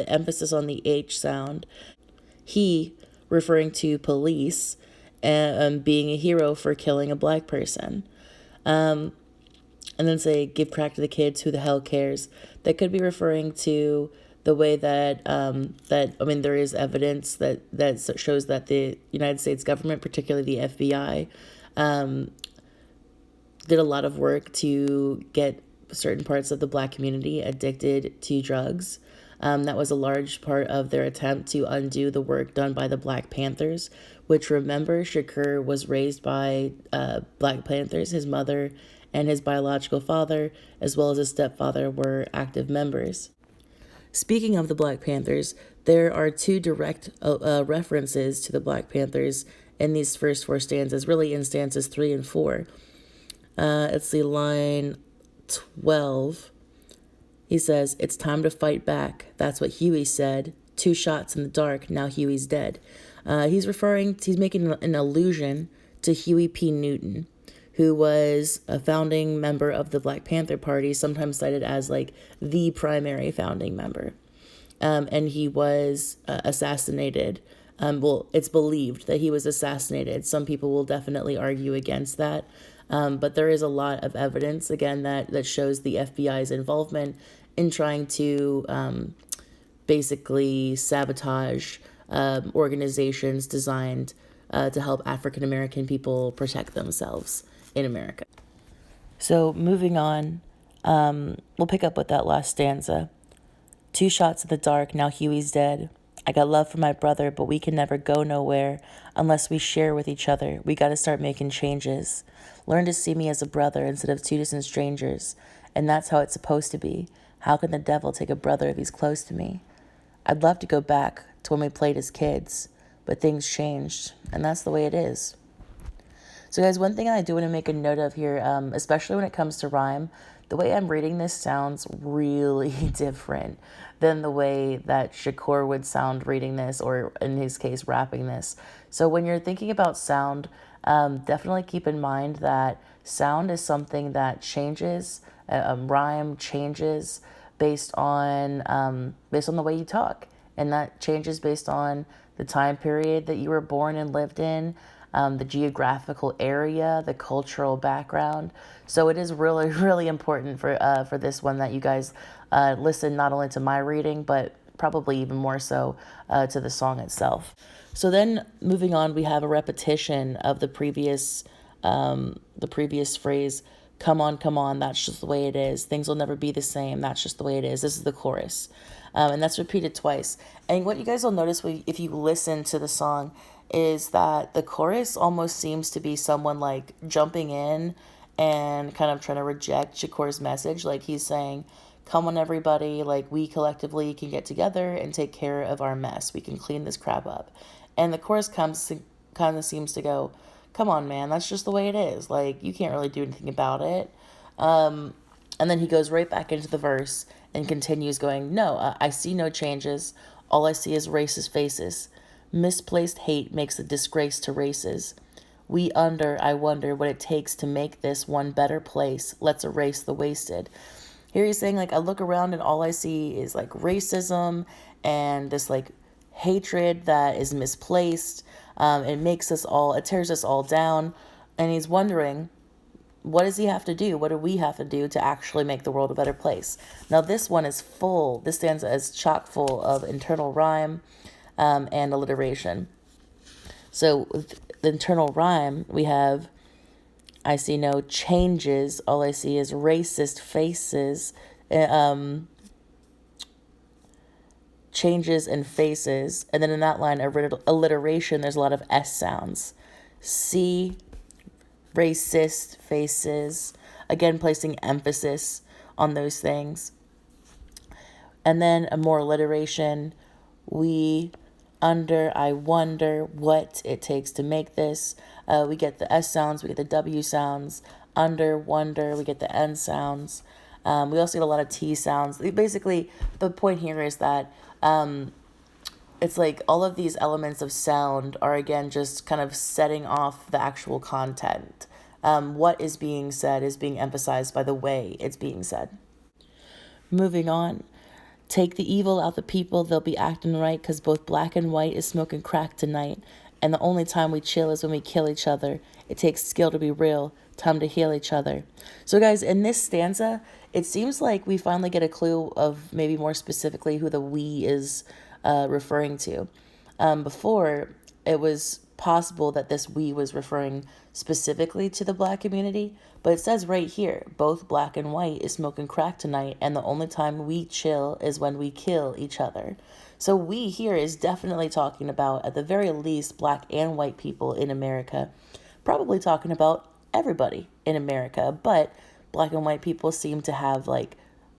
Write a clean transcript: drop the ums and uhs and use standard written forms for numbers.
The emphasis on the H sound. He, referring to police, and being a hero for killing a black person. And then say, give crack to the kids, who the hell cares? That could be referring to the way that, there is evidence that shows that the United States government, particularly the FBI, did a lot of work to get certain parts of the black community addicted to drugs. That was a large part of their attempt to undo the work done by the Black Panthers, which, remember, Shakur was raised by Black Panthers. His mother and his biological father, as well as his stepfather, were active members. Speaking of the Black Panthers, there are two direct references to the Black Panthers in these first four stanzas, really in stanzas 3 and 4. It's the line 12. He says, "It's time to fight back. That's what Huey said. 2 shots in the dark, now Huey's dead." He's making an allusion to Huey P. Newton, who was a founding member of the Black Panther Party, sometimes cited as like the primary founding member. And he was assassinated. It's believed that he was assassinated. Some people will definitely argue against that. But there is a lot of evidence, again, that shows the FBI's involvement in trying to basically sabotage organizations designed to help African American people protect themselves in America. So moving on, we'll pick up with that last stanza. 2 shots in the dark, now Huey's dead. I got love for my brother, but we can never go nowhere unless we share with each other. We got to start making changes. Learn to see me as a brother instead of 2 distant strangers. And that's how it's supposed to be. How can the devil take a brother if he's close to me? I'd love to go back to when we played as kids, but things changed, and that's the way it is. So guys, one thing I do want to make a note of here, especially when it comes to rhyme, the way I'm reading this sounds really different than the way that Shakur would sound reading this, or in his case, rapping this. So when you're thinking about sound, definitely keep in mind that sound is something that changes, rhyme changes based on the way you talk. And that changes based on the time period that you were born and lived in, the geographical area, the cultural background. So it is really, really important for this one that you guys listen not only to my reading, but probably even more so to the song itself. So then moving on, we have a repetition of the previous phrase, come on, that's just the way it is. Things will never be the same. That's just the way it is. This is the chorus. And that's repeated twice. And what you guys will notice if you listen to the song is that the chorus almost seems to be someone like jumping in and kind of trying to reject Shakur's message. Like he's saying, come on everybody, like we collectively can get together and take care of our mess. We can clean this crap up. And the chorus kind of seems to go, come on, man, that's just the way it is. Like, you can't really do anything about it. And then he goes right back into the verse and continues going, no, I see no changes. All I see is racist faces. Misplaced hate makes a disgrace to races. I wonder what it takes to make this one better place. Let's erase the wasted. Here he's saying, like, I look around and all I see is, like, racism and this, like, hatred that is misplaced. It tears us all down. And he's wondering, what does he have to do? What do we have to do to actually make the world a better place? Now, this stanza is chock full of internal rhyme and alliteration. So, with the internal rhyme, we have, I see no changes. All I see is racist faces. Changes in faces. And then in that line, alliteration, there's a lot of S sounds. See, racist faces. Again, placing emphasis on those things. And then a more alliteration. I wonder what it takes to make this. We get the S sounds, we get the W sounds. Under, wonder, we get the N sounds. We also get a lot of T sounds. Basically, the point here is that it's like all of these elements of sound are, again, just kind of setting off the actual content. What is being said is being emphasized by the way it's being said. Moving on. Take the evil out the people, they'll be acting right, 'cause both black and white is smoking crack tonight. And the only time we chill is when we kill each other. It takes skill to be real, time to heal each other. So guys, in this stanza, it seems like we finally get a clue of maybe more specifically who the we is referring to. Before, it was possible that this we was referring specifically to the black community, but it says right here, both black and white is smoking crack tonight, and the only time we chill is when we kill each other. So we here is definitely talking about, at the very least, black and white people in America. Probably talking about everybody in America, but black and white people seem to have like